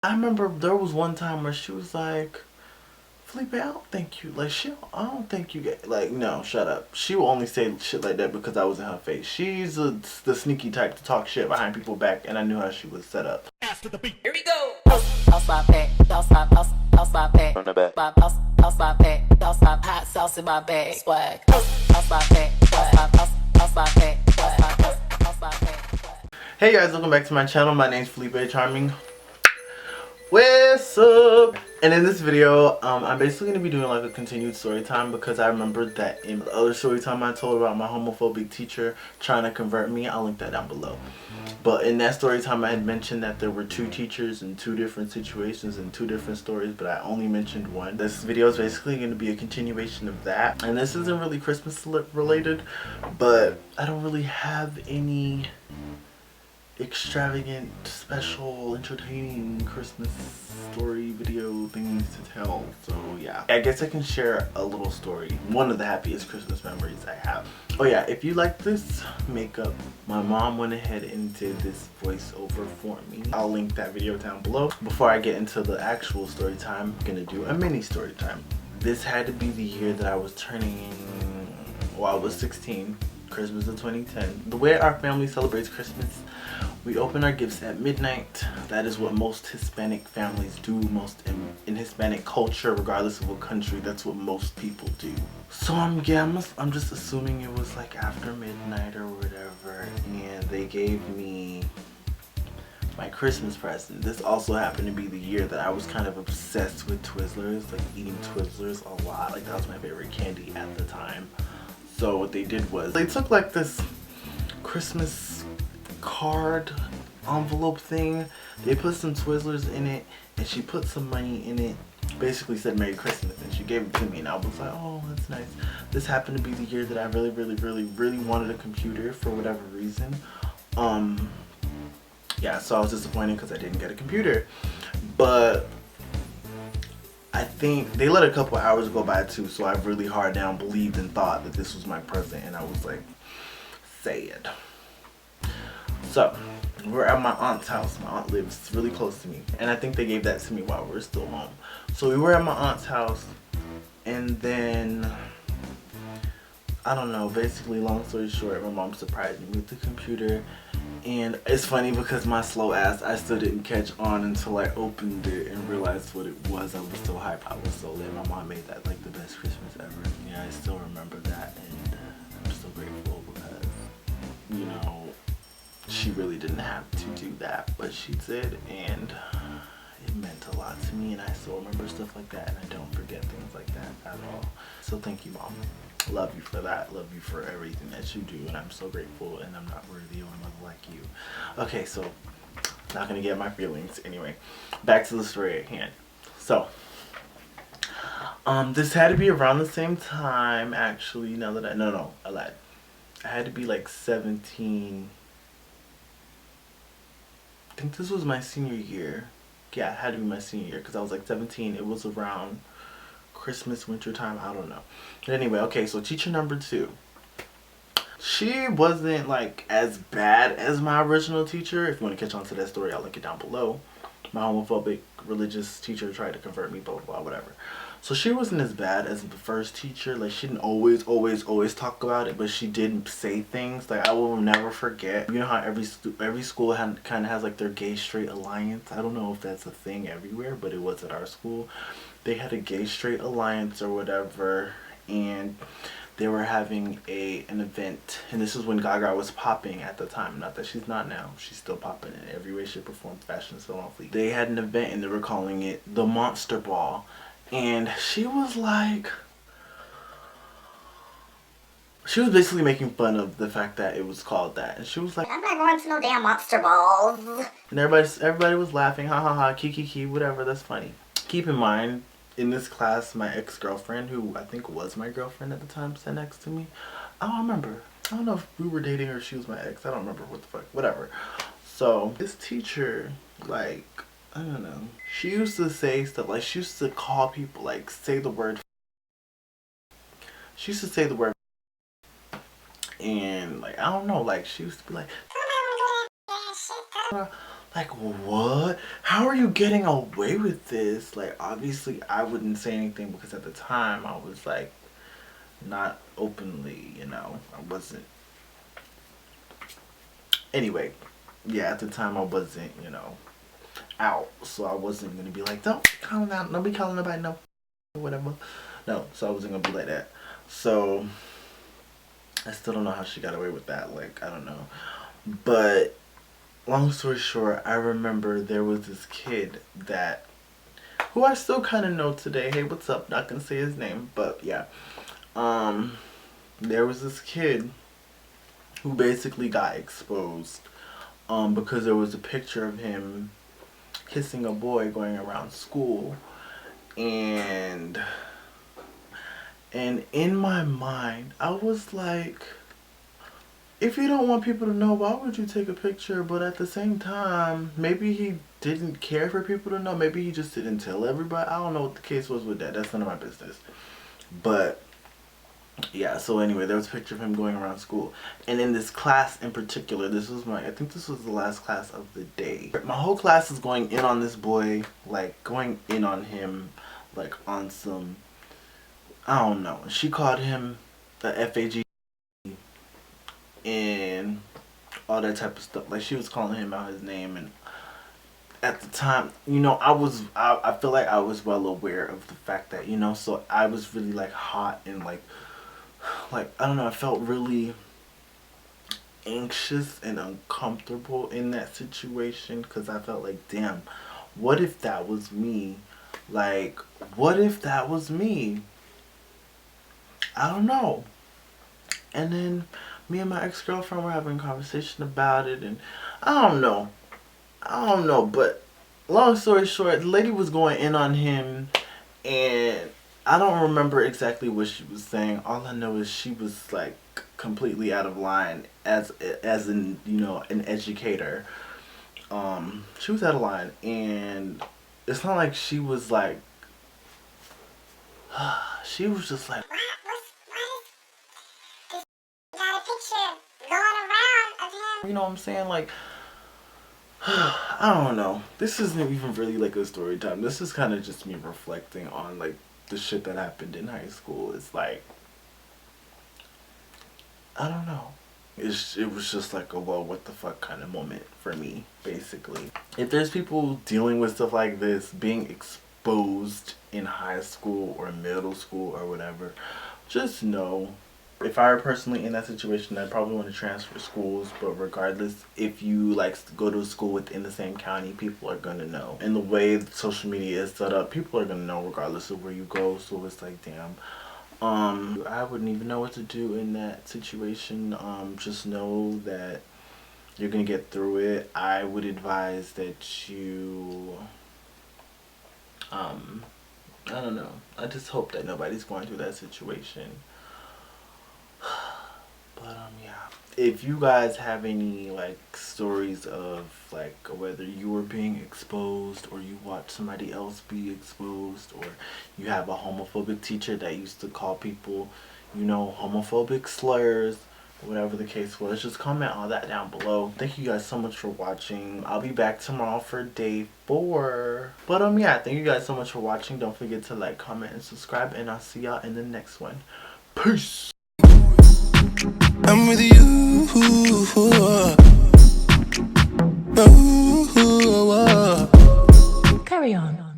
I remember there was one time where she was like, Felipé, I don't think you, like, I don't think you get, like, no, shut up. She will only say shit like that because I was in her face. She's the sneaky type to talk shit behind people's back, and I knew how she was set up. After the beat. Here we go. I'll stop that. I'll stop that. From the back. I'll stop that. I'll stop hot sauce in my bag. Swag. I'll stop that. I'll stop that. I'll stop that. Hey guys, welcome back to my channel. My name's FelipeCharming. What's up? And in this video, I'm basically going to be doing like a continued story time because I remembered that in the other story time I told about my homophobic teacher trying to convert me. I'll link that down below. But in that story time I had mentioned that there were two teachers in two different situations and two different stories, but I only mentioned one. This video is basically going to be a continuation of that. And this isn't really Christmas related, but I don't really have any extravagant, special, entertaining Christmas story video things to tell. So yeah, I guess I can share a little story. One of the happiest Christmas memories I have. Oh yeah, if you like this makeup, my mom went ahead and did this voiceover for me. I'll link that video down below. Before I get into the actual story time, I'm gonna do a mini story time. This had to be the year that I was turning, well, I was 16, Christmas of 2010. The way our family celebrates Christmas, we open our gifts at midnight. That is what most Hispanic families do, most in Hispanic culture, regardless of what country, that's what most people do. So I'm just assuming it was like after midnight or whatever, and they gave me my Christmas present. This also happened to be the year that I was kind of obsessed with Twizzlers, like eating Twizzlers a lot. Like that was my favorite candy at the time. So what they did was they took like this Christmas card envelope thing, they put some Twizzlers in it, and she put some money in it, basically said Merry Christmas, and she gave it to me, and I was like, oh, that's nice. This happened to be the year that I really wanted a computer for whatever reason. Yeah, so I was disappointed because I didn't get a computer, but I think they let a couple hours go by too, so I really hard down believed and thought that this was my present, and I was like, sad. So, we're at my aunt's house. My aunt lives really close to me, and I think they gave that to me while we were still home. So we were at my aunt's house, and then, I don't know, basically long story short, my mom surprised me with the computer. And it's funny because my slow ass, I still didn't catch on until I opened it and realized what it was. I was so hyped, I was so lit. My mom made that like the best Christmas ever. Yeah, I still remember that, and I'm so grateful because, you know, she really didn't have to do that, but she did, and it meant a lot to me, and I still remember stuff like that, and I don't forget things like that at all. So thank you, Mom. Love you for that. Love you for everything that you do, and I'm so grateful, and I'm not worthy of a mother like you. Okay, so not gonna get my feelings. Anyway, back to the story at hand. So this had to be around the same time, actually. Now that I lied. I had to be like 17. I think this was my senior year. Yeah, it had to be my senior year because I was like 17. It was around Christmas, winter time, I don't know. But anyway, okay, so teacher number 2. She wasn't like as bad as my original teacher. If you want to catch on to that story, I'll link it down below. My homophobic religious teacher tried to convert me, blah, blah, blah, whatever. So she wasn't as bad as the first teacher. Like, she didn't always talk about it, but she did say things. Like, I will never forget. You know how every school kind of has like their gay-straight alliance? I don't know if that's a thing everywhere, but it was at our school. They had a gay-straight alliance or whatever, and they were having an event, and this was when Gaga was popping at the time. Not that she's not now. She's still popping in every way, shape, or form. Fashion is still on fleek. They had an event, and they were calling it the Monster Ball. And she was like, she was basically making fun of the fact that it was called that. And she was like, I'm not going to no damn monster balls. And everybody was laughing, ha ha ha, kiki, whatever, that's funny. Keep in mind, in this class, my ex-girlfriend, who I think was my girlfriend at the time, sat next to me. I don't remember. I don't know if we were dating or she was my ex. I don't remember what the fuck, whatever. So, this teacher, like, I don't know. She used to say stuff, like, she used to call people, like, say the word. She used to say the word. And, like, I don't know, like, she used to be like, Like, what? How are you getting away with this? Like, obviously I wouldn't say anything because at the time I was like not openly, you know, I wasn't. Anyway, yeah, at the time I wasn't, you know, out, so I wasn't gonna be like, don't call him out, don't be calling nobody no whatever. No, so I wasn't gonna be like that. So I still don't know how she got away with that. Like, I don't know. But long story short, I remember there was this kid that, who I still kind of know today. Hey, what's up? Not gonna say his name, but yeah. There was this kid who basically got exposed because there was a picture of him kissing a boy going around school, and in my mind I was like, if you don't want people to know, why would you take a picture? But at the same time, maybe he didn't care for people to know. Maybe he just didn't tell everybody. I don't know what the case was with that. That's none of my business. But yeah, so anyway, there was a picture of him going around school. And in this class in particular, this was I think this was the last class of the day. My whole class is going in on this boy, like going in on him, like on some, I don't know. She called him the FAG and all that type of stuff. Like, she was calling him out his name, and at the time, you know, I feel like I was well aware of the fact that, you know, so I was really like hot and like I don't know, I felt really anxious and uncomfortable in that situation because I felt like, damn, what if that was me? Like, what if that was me? I don't know. And then me and my ex-girlfriend were having a conversation about it, and I don't know, but long story short, the lady was going in on him, and I don't remember exactly what she was saying. All I know is she was like completely out of line as an, you know, an educator. She was out of line, and it's not like she was like, she was just like, you know what I'm saying? Like, I don't know. This isn't even really like a story time. This is kind of just me reflecting on like the shit that happened in high school. It's like, I don't know. It was just like a well, what the fuck kind of moment for me, basically. If there's people dealing with stuff like this, being exposed in high school or middle school or whatever, just know, if I were personally in that situation, I'd probably want to transfer schools. But regardless, if you like go to a school within the same county, people are gonna know. And the way social media is set up, people are gonna know regardless of where you go. So it's like, damn. I wouldn't even know what to do in that situation. Just know that you're gonna get through it. I would advise that you, I don't know. I just hope that nobody's going through that situation. But yeah, if you guys have any like stories of like whether you were being exposed or you watched somebody else be exposed, or you have a homophobic teacher that used to call people, you know, homophobic slurs, whatever the case was, just comment all that down below. Thank you guys so much for watching. I'll be back tomorrow for day 4. But yeah, thank you guys so much for watching. Don't forget to like, comment, and subscribe, and I'll see y'all in the next one. Peace. I'm with you. Carry on.